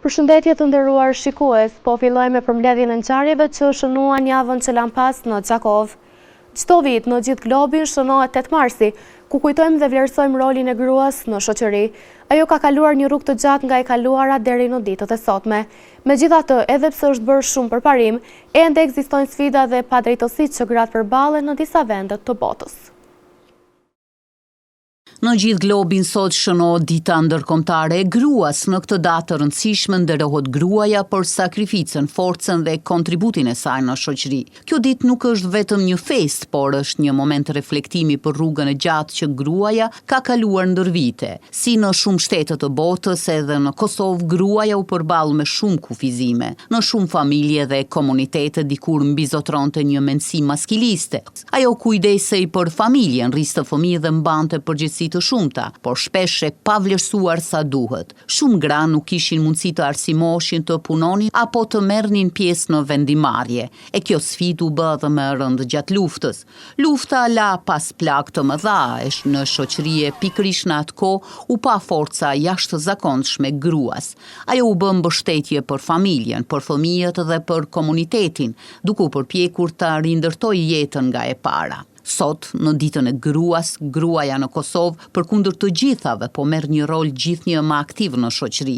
Përshëndetje të nderuar shikues, po filloj me përmbledhjen e ngjarjeve që shënuan javën që lan pas në Çakov. Çdo vit në gjithë globin shënohet 8 marsi, ku kujtojmë dhe vlerësojmë rolin e gruas në shoqëri. Ajo ka kaluar një rrugë të gjatë nga e kaluara deri në ditët e sotme. Megjithatë, edhe pse është bërë shumë përparim, ende ekzistojnë sfida dhe padrejtësitë që gratë përballen në disa vende të botës. Në gjithë globin sot shënohet dita ndërkombëtare e gruas. Në këtë datë të rëndësishme nderohet gruaja për sakrificën, forcën dhe kontributin e saj në shoqëri. Kjo ditë nuk është vetëm një fest, por është një moment reflektimi për rrugën e gjatë që gruaja ka kaluar ndër vite. Si në shumë shtete të botës, edhe në Kosovë gruaja u përball me shumë kufizime. Në shumë familje dhe komunitete dikur mbizotronte një mendësi maskiliste. Ajo kujdesej për familjen, rriste fëmijë dhe mbante përgjegjësi të shumta, por shpesh e pavlerësuar sa duhet. Shumë gra nuk kishin mundësi të arsimoshin, të punonin apo të merrnin pjesë në vendimarrje. E kjo sfidë u bë edhe më e rëndë gjatë luftës. Lufta la pas plagë të mëdha në shoqëri e pikërisht në atë kohë u pa forca jashtëzakonshme gruas. Ajo u bë mbështetje për familjen, për fëmijët dhe për komunitetin, duke u përpjekur ta rindërtojë jetën nga e para. Sot, në ditën e gruas, gruaja në Kosovë përkundër të gjithave po merr një rol gjithnjë më aktiv në shoqëri.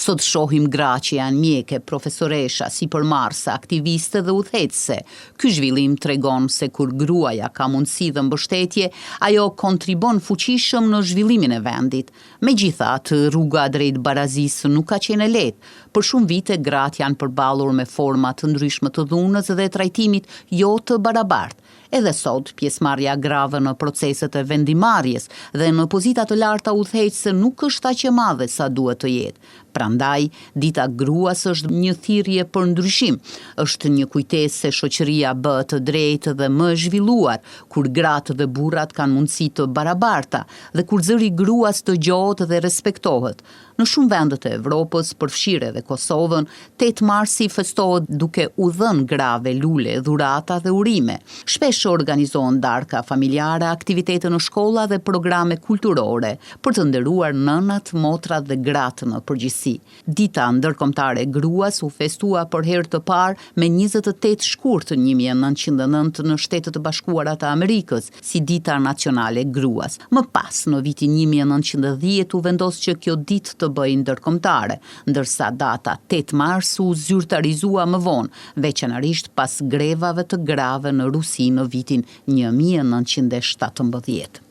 Sot shohim gra që janë mjeke, profesoresha, sipërmarrëse, aktiviste dhe udhëheqëse. Ky zhvillim tregon se kur gruaja ka mundësi dhe mbështetje, ajo kontribon fuqishëm në zhvillimin e vendit. Megjithatë, rruga drejt barazisë nuk ka qenë e lehtë. Për shumë vite gratë janë përballur me forma të ndryshme të dhunës dhe trajtimit jo të barabartë. Edhe sot, pjesëmarrja grave në proceset e vendimarrjes dhe në pozita të larta udhëheqëse nuk është aq e madhe sa duhet të jetë. Prandaj, dita gruas është një thirrje për ndryshim. Është një kujtesë se shoqëria bëhet të drejtë dhe më e zhvilluar, kur gratë dhe burrat kanë mundësi të barabarta dhe kur zëri gruas dëgohet dhe respektohet. Në shumë vende të Evropës, përfshirë edhe Kosovën, 8 marsi festohet duke u dhënë grave lule, dhurata dhe urime. Shpesh organizohen darka familjare, aktivitete në shkolla dhe programe kulturore për të nderuar nënat, motrat dhe gratë në përgjithësi. Dita ndërkombëtare e gruas u festua për herë të parë me 28 shkurt 1909 në Shtetet e Bashkuara të Amerikës si dita nacionale e gruas. Më pas, në vitin 1910 u vendos që kjo ditë të bëjë ndërkombëtare, ndërsa data 8 mars u zyrtarizua më vonë, veçanërisht pas grevave të grave në Rusi në vitin 1917.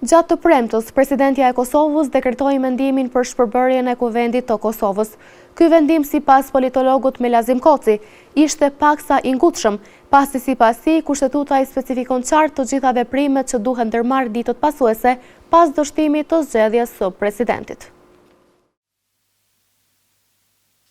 Gjatë të premtës, presidentja e Kosovës dekretoi mendimin për shpërbërjen e kuvendit të Kosovës. Ky vendim, sipas politologut Melazim Koci, ishte paksa i ngutshëm, pasi sipas tij kushtetuta i specifikon qartë të gjitha veprimet që duhen ndërmarrë ditët pasuese pas dështimit të zgjedhjes së presidentit.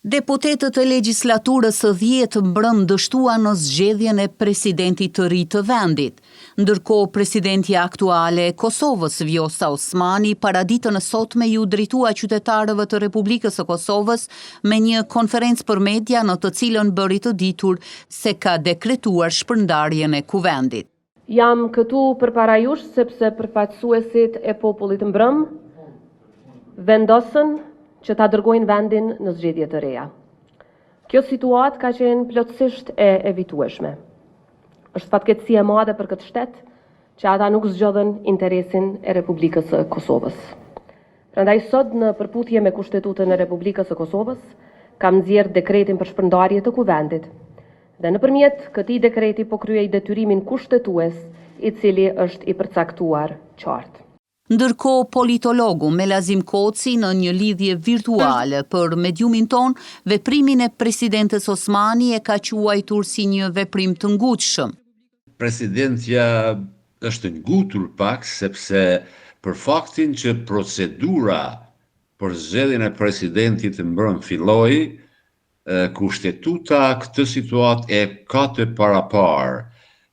Deputetët e legjislaturës së 10 mbrëm dështuan në zgjedhjen e presidentit të ri të vendit. Ndërkohë, presidentja aktuale e Kosovës, Vjosa Osmani, paraditën e sotme ju drejtua qytetarëve të Republikës së Kosovës me një konferencë për media në të cilën bëri të ditur se ka dekretuar shpërndarjen e kuvendit. Jam këtu përpara jush sepse përfaqësuesit e popullit mbrëm vendosën që ta dërgojnë vendin në zgjedhje të reja. Kjo situatë ka qenë plotësisht e evitueshme. Është fatkeqësi e madhe për këtë shtet që ata nuk zgjodhen interesin e Republikës së Kosovës. Prandaj sot në përputhje me Kushtetutën e Republikës së Kosovës kam nxjerrë dekretin për shpërndarje të kuvendit dhe nëpërmjet këtij dekreti po kryej detyrimin kushtetues i cili është i përcaktuar qartë. Ndërkohë, politologu Melazim Koci në një lidhje virtuale për mediumin ton, veprimin e presidentes Osmani e ka quajtur si një veprim të ngutshëm. Presidentja është ngutur pak sepse për faktin që procedura për zgjedhjen e presidentit mbrëm filloi, kushtetuta këtë situatë e ka të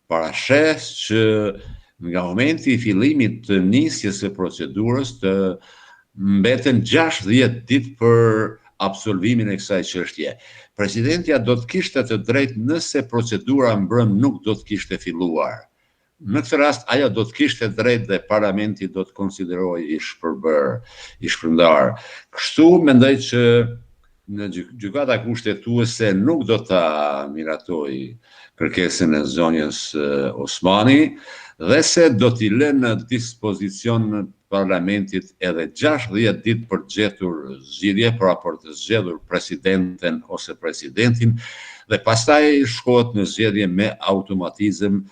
parashes që nga momenti i fillimit të nisjes së procedurës të mbeten 60 ditë për absolvimin e kësaj çështje. Presidentja do të kishte të drejtë nëse procedura mbrëm nuk do të kishte filluar. në këtë rast ajo do të kishte drejt dhe parlamenti do të konsideroj i shpërndar. Kështu mendoj që në gjykata kushtetuese nuk do ta miratoj kërkesën e zonjës Osmani dhe se do t'i lënë në dispozicion parlamentit edhe 60 ditë për të gjetur zgjidhje, pra për të zgjedhur presidenten ose presidentin, dhe pastaj shkohet në zgjedhje me automatizëm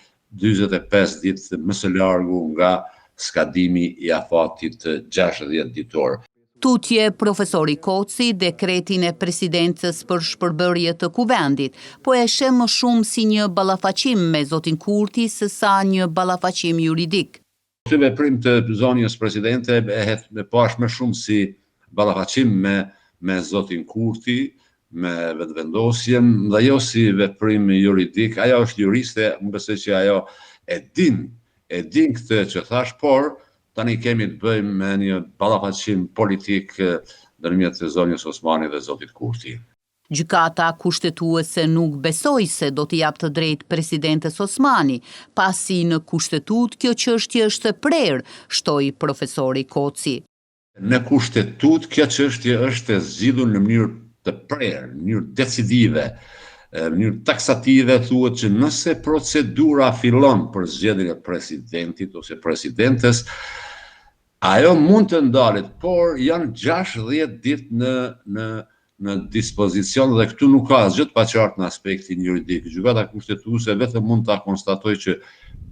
45 ditë më së largu nga skadimi i afatit 60 ditor. Tutje profesori Koci dekretin e presidencës për shpërbërje të kuvendit, po e sheh më shumë si një ballafaqim me zotin Kurti se sa një ballafaqim juridik. Këtë veprim të zonjës presidente e pash më shumë si ballafaqim me zotin Kurti, me vetëvendosjen, dhe jo si veprim juridik. Ajo është juriste, më besoj që ajo e din këtë që thash, por tani kemi të bëjmë me një ballafaqim politik ndërmjet zonjës Osmani dhe zotit Kurti. Gjykata kushtetuese nuk besoi se do t'i jap të drejtë presidentes Osmani, pasi në kushtetut kjo çështje është e prerë, shtoi profesori Koci. Në kushtetut kjo çështje është e zgjidhur në mënyrë të prerë, në mënyrë decisive, në mënyrë taksative, thuhet që nëse procedura fillon për zgjedhjen e presidentit ose presidentes, ajo mund të ndalet, por janë 60 ditë në dispozicion dhe këtu nuk ka asgjë të paqartë në aspektin juridik. Gjykata kushtetuese vetëm mund ta konstatojë që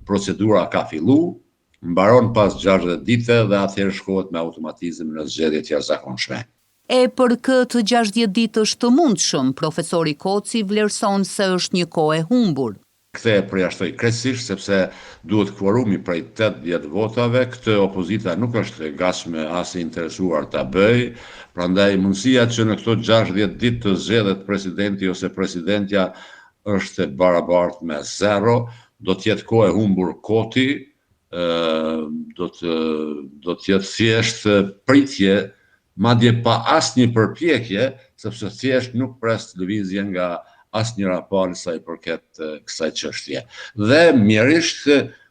procedura ka filluar, mbaron pas 60 ditë dhe atëherë shkohet me automatizëm në zgjedhje të jashtëzakonshme. E për këtë 60 ditë është të mundshëm, profesori Koci vlerëson se është një kohë e humbur. Këtë e përjashtoj krejtësisht sepse duhet kvorumi prej 80 votave, këtë opozita nuk është e gatshme as e interesuar ta bëj, prandaj mundësia që në këto 60 ditë të zgjedhet presidenti ose presidentja është e barabartë me 0, do të jetë kohë e humbur koti, do të jetë thjesht pritje, madje pa asnjë përpjekje, sepse thjesht nuk pres lëvizje nga asnjëra palë sa i përket kësaj çështje. Dhe mjerisht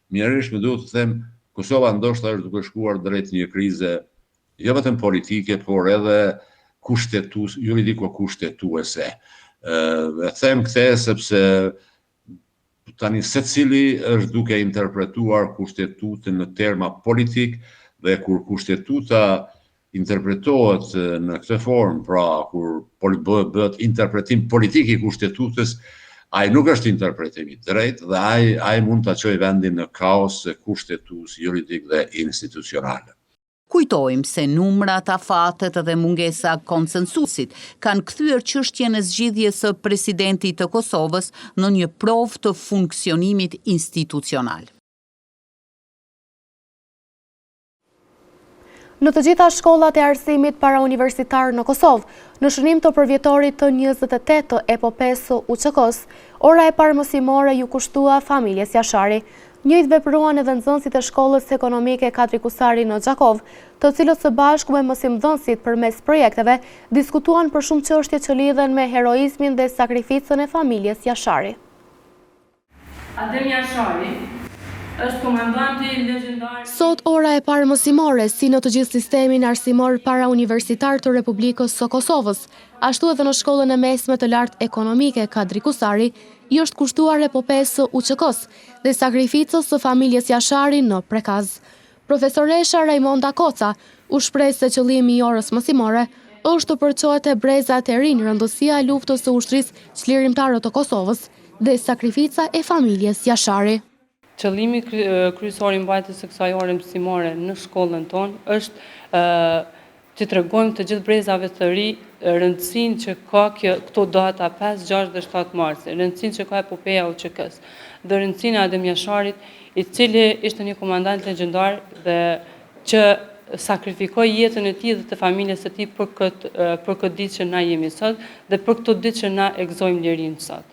më duhet të them, Kosova ndoshta është duke shkuar drejt një krize jo vetëm politike, por edhe juridiko-kushtetuese. E them këtë sepse tani secili është duke interpretuar kushtetutën në terma politik dhe kur kushtetuta interpretohet në këtë formë, pra kur bëhet interpretim politik i kushtetutës, ai nuk është interpretim i drejtë dhe ai mund ta çojë vendin në kaos kushtetues, juridik dhe institucional. Kujtojmë se numrat, afatet dhe mungesa konsensusit kanë kthyer çështjen e zgjidhjes së presidentit të Kosovës në një provë të funksionimit institucional. Në të gjitha shkollat e arsimit parauniversitar në Kosovë, në shënim të përvjetorit të 28 të epopesë së UÇK-s, ora e parë mësimore ju kushtua familjes Jashari. Njëjtë vepruan edhe nxënësit e shkollës ekonomike Kadri Kusari në Xhakov, të cilët së bashku me mësimdhënësit përmes projekteve diskutuan për shumë çështje që lidhen me heroizmin dhe sakrificën e familjes Jashari. Adem Jashari është komandanti legjendar. Sot ora e parë mësimore, si në të gjithë sistemin arsimor parauniversitar të Republikës së Kosovës, ashtu edhe në shkollën e mesme të lartë ekonomike Kadri Kusari, i është kushtuar epopesë së UÇK-s dhe sakrificës së familjes Jashari në Prekaz. Profesoresha Raimonda Koca u shpreh se qëllimi i orës mësimore është të përçohet e brezat e rinj rëndësia e luftës së ushtrisë çlirimtare të Kosovës dhe sakrifica e familjes Jashari. Qëllimi kryesor i mbajtjes së kësaj ore mësimore në shkollën tonë është që tregojmë të gjithë brezave të ri rëndësinë që ka këto data 5, 6 dhe 7 marsi, rëndësinë që ka epopeja UÇK-s, dhe rëndësinë e Adem Jasharit, i cili ishte një komandant legjendar dhe që sakrifikoi jetën e tij dhe të familjes së tij për këtë ditë që na jemi sot dhe për këtë ditë që na e gëzojmë lirinë sot.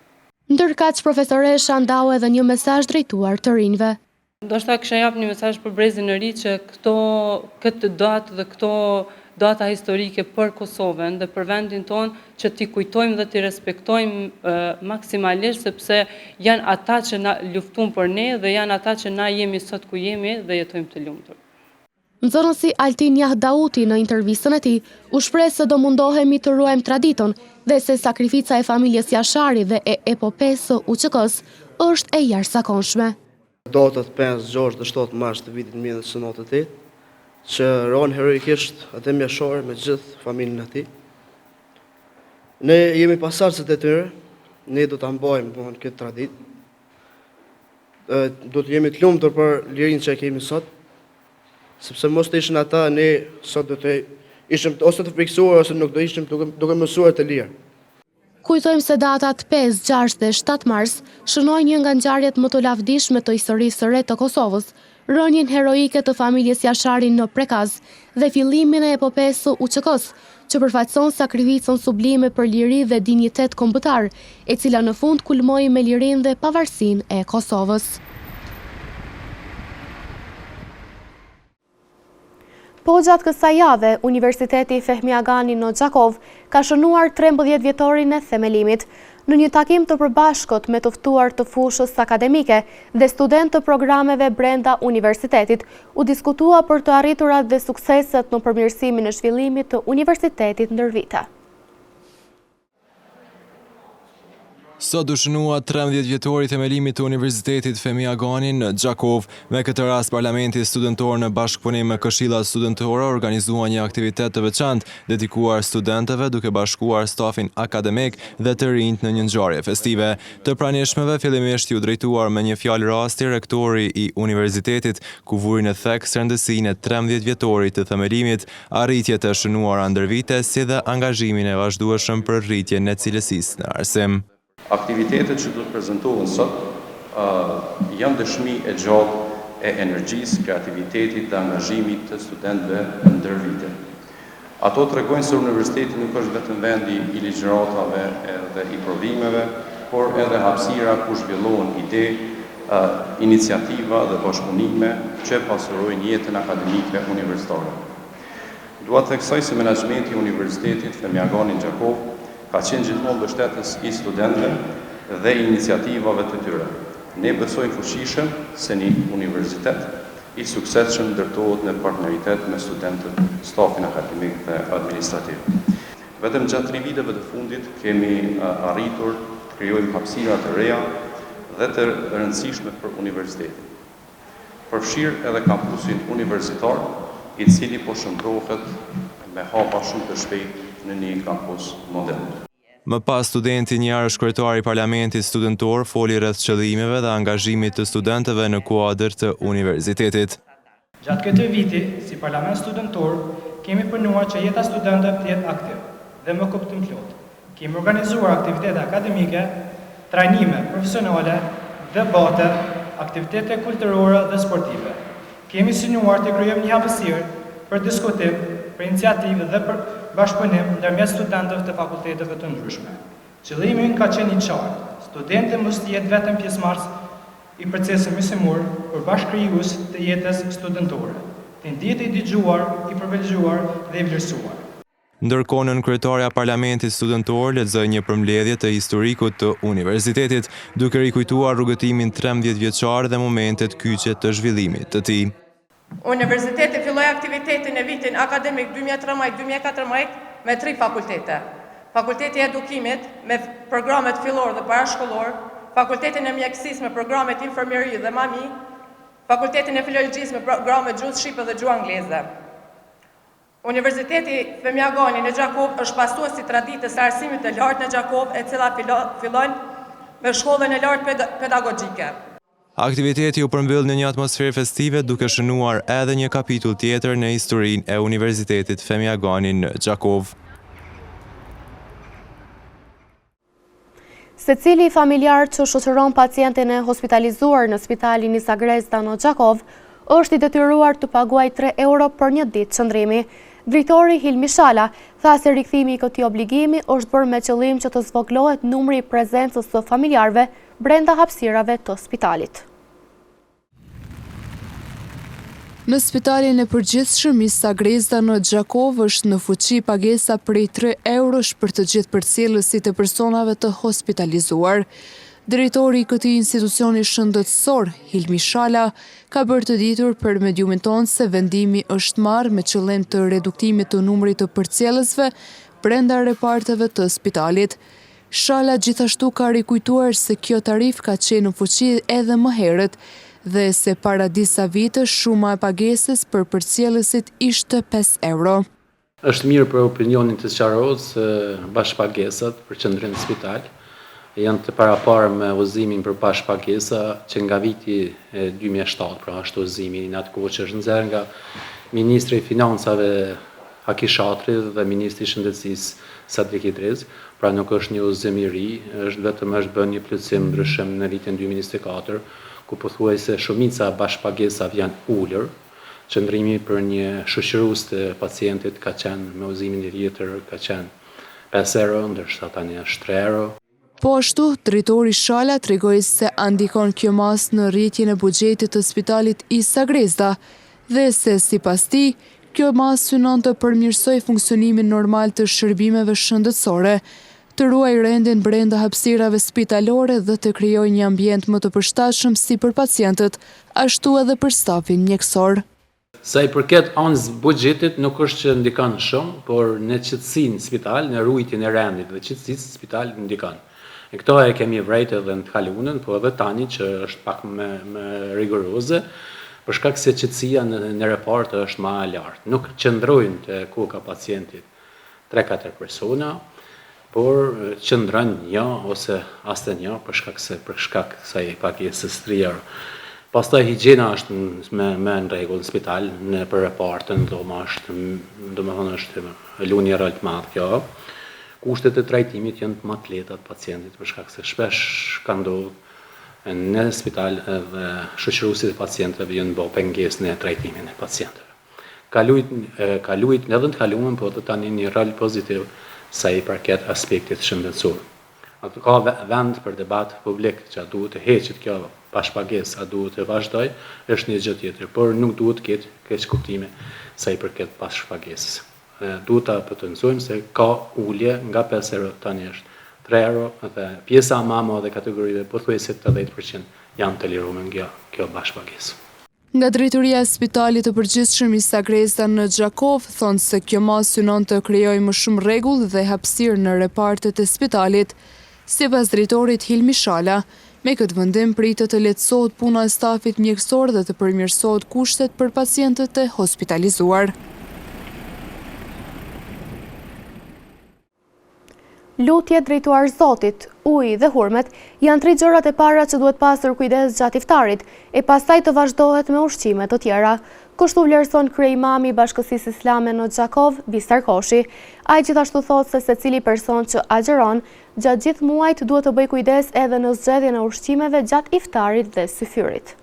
Ndërkaq profesoresha ndau edhe një mesazh drejtuar të rinjve. Ndoshta kisha jap një mesazh për brezin e ri që këtë datë dhe këto data historike për Kosovën dhe për vendin tonë që t'i kujtojmë dhe t'i respektojmë maksimalisht, sepse janë ata që na luftun për ne dhe janë ata që na jemi sot ku jemi dhe jetojmë të lumtur. Nxënësi Altin Jahdauti në intervistën e tij u shpreh se do mundohemi të ruajmë traditën dhe se sakrifica e familjes Jashari dhe e epopesë së UÇK-s është e jashtëzakonshme. Datët 5, 6 dhe 7 mars të vitit 1998, që ronë heroikisht Adem Jashari me gjithë familjen e tij. Ne jemi pasardhësit e tyre, ne do ta mbajmë këtë traditë. Do të jemi të lumtur për lirinë që kemi sot, sepse mos të ishin ata, ne sot do të ishim ose të frikësuar ose nuk do ishim duke mësuar të lirë. Kujtojmë se datat 5, 6 dhe 7 mars shënojnë një nga ngjarjet më të lavdishme të historisë së re të Kosovës, rënien heroike të familjes Jashari në Prekaz dhe fillimin e epopesë së UÇK-s, që përfaqëson sakrificën sublime për liri dhe dinjitet kombëtar, e cila në fund kulmoi me lirinë dhe pavarësinë e Kosovës. Po gjatë kësaj jave, Universiteti Fehmi Agani në Gjakov ka shënuar 13 vjetorin e themelimit. Në një takim të përbashkët me të ftuar të fushës akademike dhe student të programeve brenda universitetit, u diskutua për të arriturat dhe sukseset në përmirësimin e zhvillimit të universitetit ndër vite. Sot u shënua 13 vjetori themelimit të Universitetit Fehmi Agani në Gjakov. Me këtë rast, Parlamenti Studentor në bashkëpunim me Këshillat Studentore organizua një aktivitet të veçantë dedikuar studentëve, duke bashkuar stafin akademik dhe të rinjt në një ngjarje festive. Të pranishmeve fillimisht u drejtuar me një fjalë rasti rektori i universitetit, ku vuri në theks rëndësinë e 13 vjetorit të themelimit, arritjet e shënuara ndër vite, si dhe angazhimin e vazhdueshëm për rritjen e cilësisë në arsim. Aktivitetet që do të prezantohen sot janë dëshmi e gjatë e energjisë, kreativitetit dhe angazhimit të studentëve ndër vite. Ato tregojnë se universiteti nuk është vetëm vendi i ligjëratave dhe i provimeve, por edhe hapësira ku zhvillohen ide, iniciativa dhe bashkëpunime që pasurojnë jetën akademike universitare. Dua të theksoj se menaxhmenti i Universitetit Fehmi Agani në Gjakov ka qenë gjithmonë mbështetës i studentëve dhe iniciativave të tyre. Ne besojmë fuqishëm se një universitet i suksesshëm ndërtohet në partneritet me studentët, stafin akademik dhe administrativ. Vetëm gjatë 3 viteve të fundit kemi arritur të krijojmë hapësira të reja dhe të rëndësishme për universitetin. Përfshir edhe kampusin universitar, i cili po shndrohet me hapa shumë të shpejtë në një kampus model. Më pas, studenti Njarësh, kryetari i Parlamentit Studentor, foli rreth qëllimeve dhe angazhimit të studentëve në kuadër të universitetit. Gjatë këtij viti, si Parlament Studentor, kemi punuar që jeta studentëve të jetë aktiv dhe më kuptimplot. Kemi organizuar aktivitete akademike, trajnime profesionale, debate, aktivitete kulturore dhe sportive. Kemi synuar të krijojmë një hapësirë për diskutim, për iniciativë dhe për bashkëpunim ndërmjet studentëve të fakulteteve të ndryshme. Qëllimi ynë ka qenë i qartë. Studenti mos të jetë vetëm pjesëmarrës i procesit mësimor, por bashkëkrijues të jetës studentore. Të ndihet i dëgjuar, i privilegjuar dhe i vlerësuar. Ndërkohë, nën kryetaria e Parlamentit Studentor lexoi një përmbledhje të historikut të universitetit, duke rikujtuar rrugëtimin 13 vjeçar dhe momentet kyçe të zhvillimit të tij. Universiteti filloi aktivitetin e vitin akademik 2013-2014 me 3 fakultete. Fakulteti i Edukimit me programet fillor dhe parashkollor, Fakultetin e Mjekësisë me programet infermieri dhe mami, Fakultetin e Filologjisë me programet gjuhë shqipe dhe gjuhë angleze. Universiteti Fehmi Agani në Gjakov është pasues i traditës së arsimit të lartë në Gjakov, e cila fillon me shkollën e lartë pedagogjike. Aktiviteti u përmbyll në një atmosferë festive, duke shënuar edhe një kapitull tjetër në historinë e Universitetit Fehmi Agani në Gjakov. Secili familjar që shoqëron pacientin e hospitalizuar në Spitalin Nisa Grezda në Gjakov është i detyruar të paguajë 3 euro për një ditë qëndrimi. Drejtori Hilmi Shala tha se rikthimi i këtij obligimi është bërë me qëllim që të zvogëlohet numri i prezencës së familjarëve brenda hapësirave të spitalit. Në spitalin e përgjithshëm i Sagrezda në Gjakov është në fuqi pagesa prej 3 eurosh për të gjithë përcjellësit e personave të hospitalizuar. Drejtori i këtij institucioni shëndetësor, Hilmi Shala, ka bërë të ditur për mediumin tonë se vendimi është marrë me qëllim të reduktimit të numrit të përcjellësve brenda reparteve të spitalit. Shala gjithashtu ka rikujtuar se kjo tarif ka qenë në fuqi edhe më herët, dhe se para disa vite shuma e pagesës për përcjellësit ishte 5 euro. Është mirë për opinionin të sqarohet se bashkëpagesat për qendrim në spital janë të paraparë me udhëzimin për bashkëpagesa që nga viti 2007, pra ashtu udhëzimi në atë kohë që është nxjerrë nga Ministri i Financave Haki Shatri dhe Ministri i Shëndetësisë Sadrik Idriz, pra nuk është një udhëzim i ri, është bën një plotësim ndryshim në vitin 2024, ku pothuajse shumica bashkëpagesave janë ulur. Qëndrimi për një shoqërues të pacientit ka qenë me udhëzimin e tjetër ka qenë 5 euro, ndërsa tani është 3 euro. Po ashtu, drejtori Shala tregoi se ndikon kjo masë në rritjen e buxhetit të spitalit i Sagrezda dhe se sipas tij, kjo masë synon të përmirësojë funksionimin normal të shërbimeve shëndetësore, të ruaj rendin brenda hapësirave spitalore dhe të krijojë një ambient më të përshtatshëm si për pacientët, ashtu edhe për stafin mjekësor. Sa i përket anës buxhetit nuk është që ndikon shumë, por në qetësinë spital, në ruajtjen e rendit dhe qetësisë spital ndikon. E këto e kemi vrejtë edhe në të kalunën, po edhe tani që është pak më rigoroze, për shkak se qetësia në repart është më e lartë. Nuk qëndrojnë te koka pacientit 3-4 persona, por qëndron një ose asnjë për shkak se kësaj pagesës 3 euro. Pastaj higjiena është më në rregull në spital, në për repartën, domethënë është luni rol të madh kjo. Kushtet e trajtimit janë më të lehta të pacientit për shkak se shpesh ka ndodhur në spital edhe shoqëruesit e pacientëve janë bërë pengesë në trajtimin e pacientëve. Ka luajt edhe në të kaluarën, po edhe tani një rol pozitiv sa i përket aspektit shëndetësor. Atë ka vend për debat publik që a duhet të heqet kjo bashkëpagesë, a duhet të vazhdoj, është një gjë tjetër, por nuk duhet të ketë keq kuptime sa i përket bashkëpagesës. Duhet ta potencojmë se ka ulje nga 5 euro tani është 3 euro dhe pjesa më e madhe kategorive pothuajse 80% janë të liruar nga kjo bashkëpagesë. Nga drejtoria e spitalit të përgjithshëm i Sagrezda në Gjakov thonë se kjo masë synon të krijojë më shumë rregull dhe hapësirë në repartet e spitalit. Sipas drejtorit Hilmi Shala, me këtë vendim pritet të lehtësohet puna e stafit mjekësor dhe të përmirësohet kushtet për pacientët e hospitalizuar. Lutje, drejtuar Zotit, uji dhe hurmet janë 3 gjërat e para që duhet pasur kujdes gjatë iftarit, e pastaj të vazhdohet me ushqime të tjera. Kështu vlerëson kryeimami i Bashkësisë Islame në Gjakov, Bistar Koshi. Ai gjithashtu thotë se secili person që agjeron gjatë gjithë muajit duhet të bëjë kujdes edhe në zgjedhjen e ushqimeve gjatë iftarit dhe syfyrit.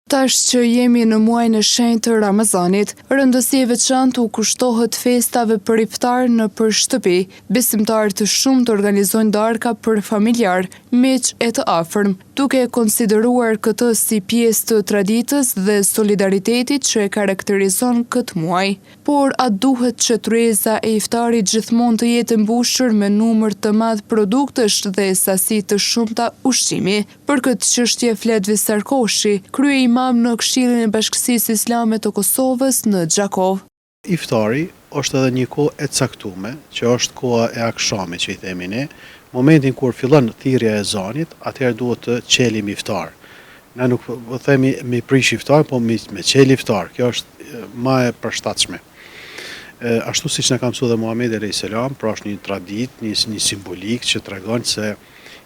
Tash që jemi në muajin e shenjtë të Ramazanit, rëndësi e veçantë u kushtohet festave për iftar në shtëpi. Besimtarë të shumtë organizojnë darka për familjar, miq e të afërm, duke konsideruar këtë si pjesë të traditës dhe solidaritetit që e karakterizon këtë muaj. Por a duhet që tryeza e iftarit gjithmonë të jetë mbushur me numër të madh produktësh dhe sasi të shumta ushqimi? Për këtë çështje flet Bistar Koshi, kryeimam në Këshillin e Bashkësisë Islame të Kosovës në Gjakov. Iftari është edhe një kohë e caktuar, që është koha e akşamit që i themi ne. Momentin kur fillon thirrja e ezanit, atëherë duhet të çelim iftar. Ne nuk po themi me prish iftar, po me çel iftar. Kjo është më e përshtatshme. Ashtu siç na ka mësuar dhe Muhamedi alayhis salam, pra është një traditë, një simbolik që tregon se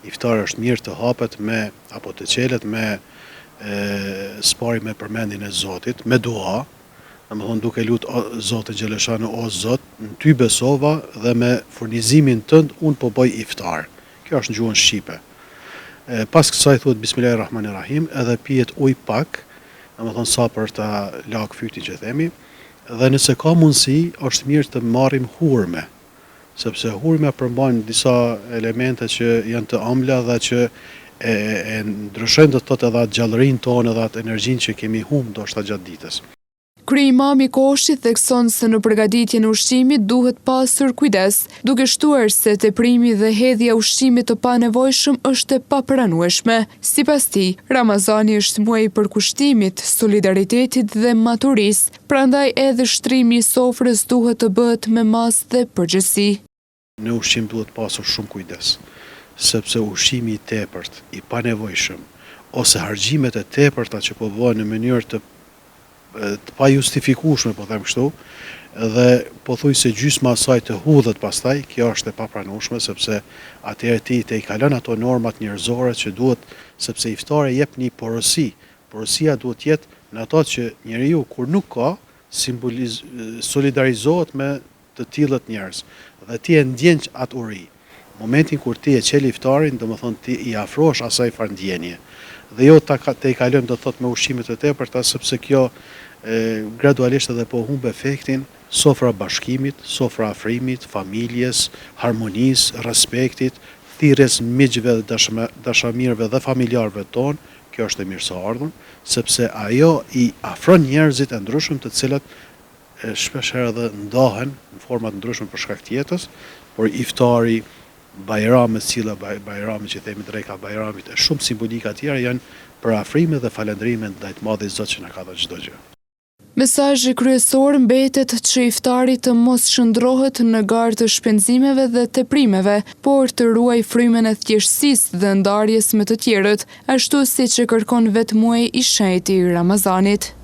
iftari është mirë të hapet me apo të çelet me spari me përmendjen e Zotit, me dua, domethënë duke lutur Zotin xhaleshanu, o Zot, në ty besova dhe me furnizimin tënd unë po bëj iftar. Kjo është në gjuhën shqipe. Pas kësaj thuhet Bismillahirrahmanirrahim, edhe pihet ujë pak, domethënë sa për ta lagë fytin që themi, dhe nëse ka mundësi, është mirë të marrim hurme, sepse hurme përmban disa elemente që janë të ëmbla dhe që e ndryshojnë do të thotë edhe atë gjallërinë tonë edhe atë energjinë që kemi humbur ndoshta gjatë ditës. Kryeimami Koshi thekson se në përgatitjen e ushqimit duhet pasur kujdes, duke shtuar se teprimi dhe hedhja ushqimit të panevojshëm është e papranueshme. Sipas tij, Ramazani është muaj i përkushtimit, solidaritetit dhe maturisë, prandaj edhe shtrimi i sofrës duhet të bëhet me masë dhe përgjegjësi. Në ushqim duhet pasur shumë kujdes, sepse ushqimi i tepërt, i panevojshëm, ose harxhimet e tepërta që po bëhen në mënyrë të pa justifikueshme, po them kështu, dhe pothuajse gjysma asaj të hudhet pastaj, kjo është e papranueshme sepse atëherë ti i kalon ato normat njerëzore që duhet, sepse iftari jep një porosi. Porosia duhet jetë në ato që njeriu kur nuk ka, solidarizohet me të tillët njerëz dhe ti e ndjen atë uri. Momentin kur ti e qel iftarin, domethënë ti i afrohesh asaj farë ndjenje. Dhe jo te i kalojmë do thot me ushqimet e tepërta, sepse kjo gradualisht edhe po humb efektin sofra bashkimit, sofra afrimit, familjes, harmonisë, respektit, thirrjes miqve dhe dashamirëve dhe familjarëve tonë. Kjo është e mirëseardhur, sepse ajo i afron njerëzit e ndryshëm të cilët shpeshherë edhe ndahen në forma të ndryshme për shkak të jetës, por iftari, bajramet, cila bajramet që themi dreka bajramit e shumë simbolika tjera janë për afrime dhe falëndrime ndaj të Madhit Zot që na ka dhënë çdo gjë. Mesazhi kryesor mbetet që iftari të mos shndrohet në garë të shpenzimeve dhe teprimeve, por të ruaj frymën e thjeshtësisë dhe ndarjes me të tjerët, ashtu siç e kërkon vetë muaji i shenjtë i Ramazanit.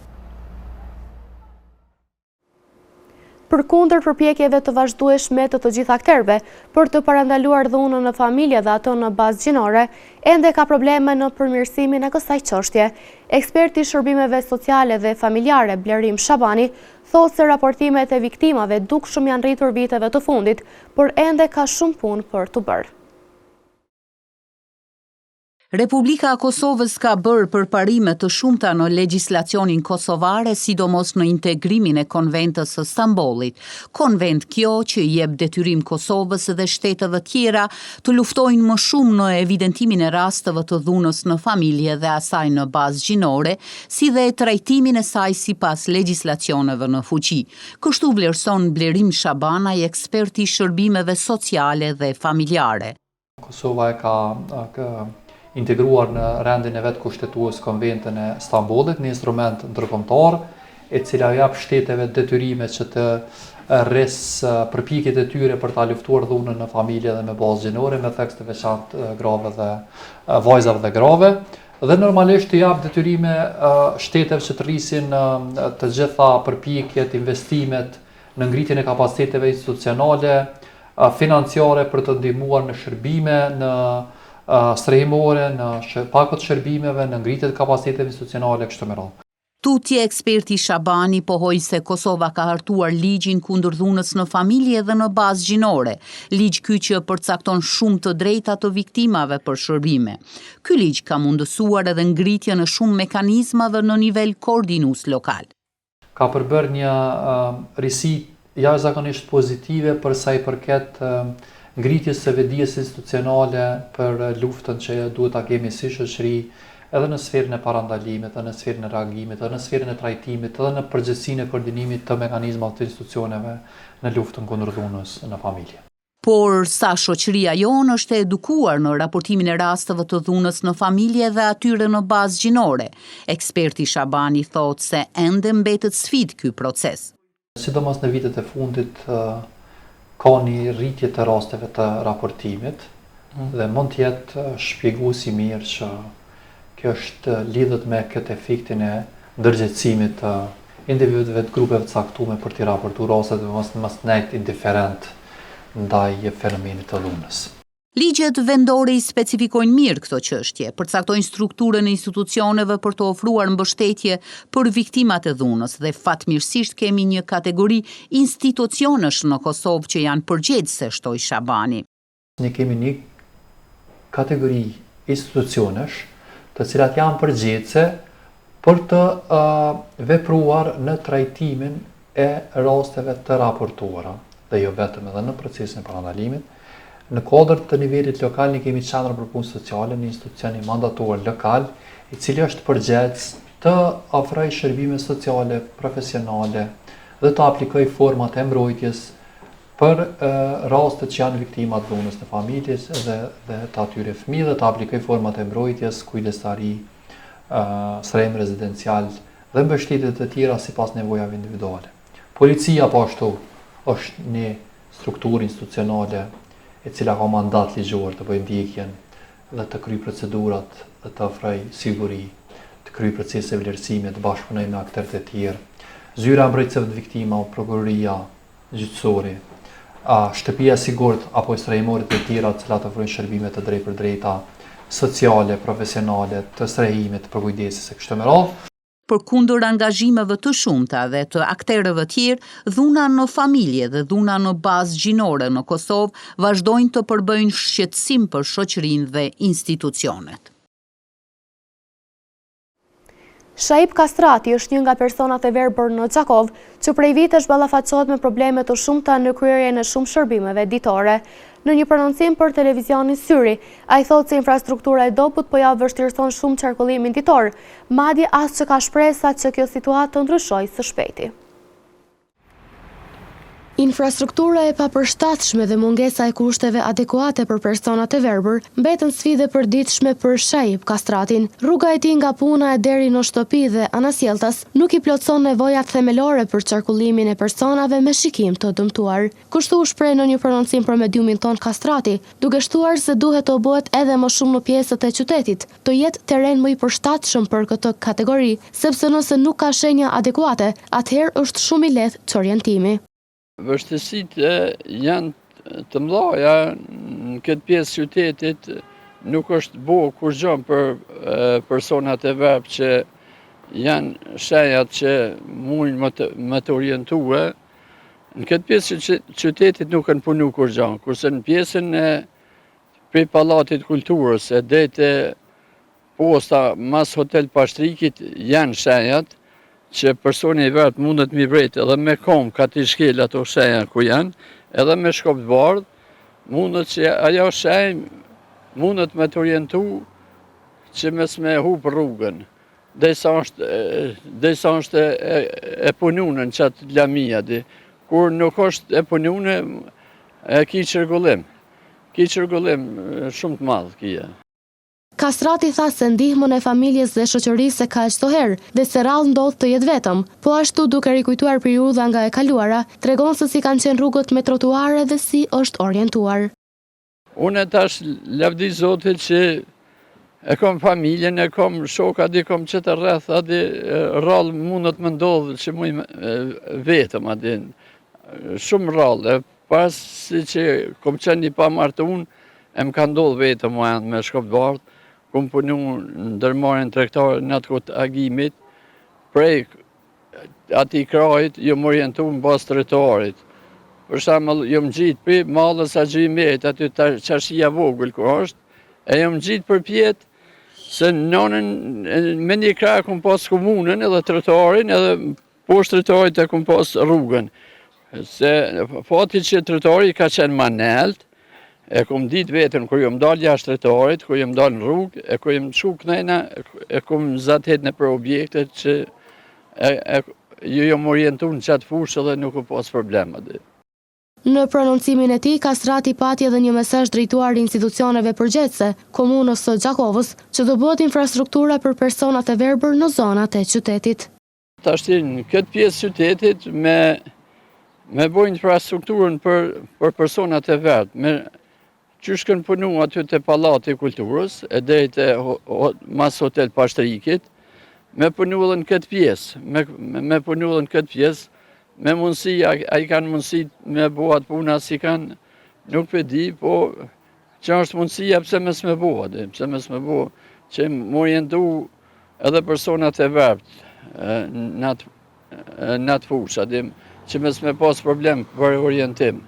Përkundër përpjekjeve të vazhdueshme të të gjithë akterëve për të parandaluar dhunën në familje dhe ato në bazë gjinore, ende ka probleme në përmirësimin e kësaj çështje. Eksperti i shërbimeve sociale dhe familjare Blerim Shabani thotë se raportimet e viktimave dukshëm janë rritur viteve të fundit, por ende ka shumë punë për të bërë. Republika e Kosovës ka bërë përparime të shumta në legjislacionin kosovare, sidomos në integrimin e Konventës së Stambollit. Konvent kjo që i jep detyrim Kosovës dhe shteteve tjera të luftojnë më shumë në evidentimin e rasteve të dhunës në familje dhe asaj në bazë gjinore, si dhe trajtimin e saj sipas legjislacioneve në fuqi. Kështu vlerëson Blerim Shabanaj, eksperti i shërbimeve sociale dhe familjare. Kosova e ka integruar në rendin e vetë kushtetues Konventën e Stambollit, një instrument ndërkombëtar, e cila jap shteteve detyrime që të rres përpjekjet e tyre për ta luftuar dhunën në familje dhe me bazë gjinore, me tekst të veçantë grave dhe vajzave dhe grave, dhe normalisht të jap detyrime shteteve që të rrisin të gjitha përpjekjet, investimet në ngritjen e kapaciteteve institucionale, financiare për të ndihmuar në shërbime, në strehimore, në pakot shërbimeve, në ngritjet kapaciteteve institucionale kështu me radhë. Tutje eksperti Shabani pohoi se Kosova ka hartuar ligjin kundër dhunës në familje dhe në bazë gjinore, ligj ky që përcakton shumë të drejta të viktimave për shërbime. Ky ligj ka mundësuar edhe ngritjen e shumë mekanizmave në nivel koordinues lokal. Ka përbërë një risi jashtëzakonisht pozitive për sa i përket ngritjes së vetdijes institucionale për luftën që duhet ta kemi si shoqëri, edhe në sferën e parandalimit, edhe në sferën e reagimit, edhe në sferën e trajtimit, edhe në përgjithësinë e koordinimit të mekanizmave të institucioneve në luftën kundër dhunës në familje. Por sa shoqëria jonë është edukuar në raportimin e rasteve të dhunës në familje dhe atyre në bazë gjinore, eksperti Shabani thotë se ende mbetet sfidë ky proces. Sidomos në vitet e fundit ka një rritje të rasteve të raportimit dhe mund të jetë shpjegues i mirë që kjo është lidhet me këtë efektin e ndërgjegjësimit të individëve të grupeve të caktuara për t'i raportuar ose të mos nejt indiferent ndaj fenomenit të dhunës. Ligjet vendore i specifikojnë mirë këto çështje, përcaktojnë strukturën e institucioneve për të ofruar mbështetje për viktimat e dhunës dhe fatmirësisht kemi një kategori institucionesh në Kosovë që janë përgjegjëse, shtoi Shabani. Ne kemi një kategori institucionesh të cilat janë përgjegjëse për të vepruar në trajtimin e rasteve të raportuara, dhe jo vetëm edhe në procesin e parandalimit, Në kodër të nivelit lokal ne kemi qendrën për punë sociale, një institucion mandator lokal, i cili është përgjegjës të ofrojë shërbime sociale, profesionale dhe të aplikojë format e mbrojtjes për rastet që janë viktima të dhunës në familjes dhe të atyre fëmijë, dhe të aplikojë format e mbrojtjes, kujdestari, srem rezidencial dhe mbështetje të tjera sipas nevojave individuale. Policia po ashtu është një strukturë institucionale e cila ka mandat ligjor të bëjë ndjekjen dhe të kryejë procedurat dhe të ofrojë siguri, të kryejë procese vlerësimi, të bashkëpunojë me aktorët e tjerë. Zyra e mbrojtësve të viktimave, prokuroria, gjyqësori, shtëpia e sigurt apo strehimorit e tjera të cilat ofrojnë shërbime të drejta sociale, profesionale, të strehimit, të përkujdesjes e kështu me radhë. Përkundër angazhimeve të shumta dhe të akterëve tjerë, dhuna në familje dhe dhuna në bazë gjinore në Kosovë vazhdojnë të përbëjnë shqetësim për shoqërinë dhe institucionet. Shaib Kastrati është një nga personat e verbër në Xhakov, që prej vitesh ballafaqohet me probleme të shumta në kryerjen e shumë shërbimeve ditore. Në një prononcim për televizionin Syri, ai thotë se infrastruktura e dobut po ja vështirëson shumë qarkullimin ditor, madje as që ka shpresa që kjo situatë të ndryshojë së shpejti. Infrastruktura e papërshtatshme dhe mungesa e kushteve adekuate për personat e verbër mbetën sfidë e përditshme për Shaib Kastratin. Rruga e tij nga puna e deri në shtëpi dhe anasjelltas nuk i plotson nevojat themelore për qarkullimin e personave me shikim të dëmtuar. Kështu u shpreh në një prononcim për mediumin ton Kastrati, duke shtuar se duhet të bëhet edhe më shumë në pjesët e qytetit, të jetë terren më i përshtatshëm për këtë kategori, sepse nëse nuk ka shenja adekuate, atëherë është shumë i lehtë çorientimi. Vështirësitë janë të mëdha në këtë pjesë qytetit, nuk është bo kur gjë për personat e verbë që janë shenjat që mund më të orientue. Në këtë pjesë qytetit nuk kanë punu kur gjë, kurse në pjesën e prej Pallatit Kulturës e dete posta mas Hotel Pashtrikit janë shenjat që personi i verbë mundet mi vrejt edhe me kom ka t'i shkel ato shenja ku janë, edhe me shkop të bardh, mundet që ajo shenj mundet me të orientu që mes me hub rrugën, derisa është e pununën që atë lamia di, kur nuk është e pununën e ki qërgullim shumë të madhë kia. Kastrati tha se ndihmën e familjes dhe shoqërisë ka çdo herë dhe se rrallë ndodh të jetë vetëm. Po ashtu duke rikujtuar periudha nga e kaluara, tregon se si kanë qenë rrugët me trotuare dhe si është orientuar. Unë tash lavdi Zotit që e kam familjen, e kam shoka, di kam që të rreth, adi rrallë mundet më ndodhë që muj vetëm, adi shumë rrallë. Pas si që kom qenë një pa martë unë, e më ka ndodhë vetëm me shkop të bardhë, kom punu në ndërmarrjen tregtare në atë kohë agimit, prej ati krajit, jo më orientu në bazë trotuarit. Për shembull, jo më gjitë për mallës Agjimerit, aty qashia vogël ku është, e jo më gjitë për pjetë, se nonën me një krah kom pas komunën edhe trotuarin, edhe poshtë trotuarit e kom pas rrugën. Se fati që trotuari ka qenë ma nelt, e kom ditë vetën, kur jom dalë jashtë trotuarit, kur jom dalë në rrugë, e kur jom çu knajna, e kom zatet në për objektet që jom orientu në qatë fushë dhe nuk u pas problemat. Në prononcimin e tij, Kastrati pati edhe një mesazh drejtuar institucioneve përgjithëse, komunës së Xhakovës, që do bëhet infrastruktura për personat e verbër në zonat e qytetit. Tash në këtë pjesë qytetit me bojë infrastrukturën për personat e verbë, që shkën punu aty të Pallati Kulturës, e dhejtë mas Hotel Pashtrikit, me punu edhe në këtë pjesë, me mundësi, a i kanë mundësi me boat puna si kanë, nuk për di, po që është mundësia pëse mes me boat, që më orientu edhe personat e verbët në atë fusha, që mes me pas problem për orientim.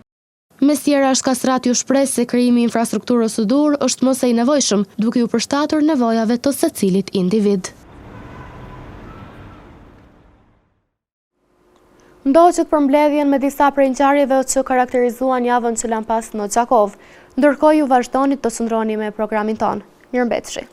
Mes tjera, Kastrati u shpreh se krijimi i infrastrukturës së dur është më së i nevojshëm, duke u përshtatur nevojave të secilit individ. Ndoqët për mbledhjen me disa prej ngjarjeve që karakterizuan javën që lan pas në Gjakov, ndërkohë ju vazhdoni të qëndroni me programin tonë. Mirëmbëjtje.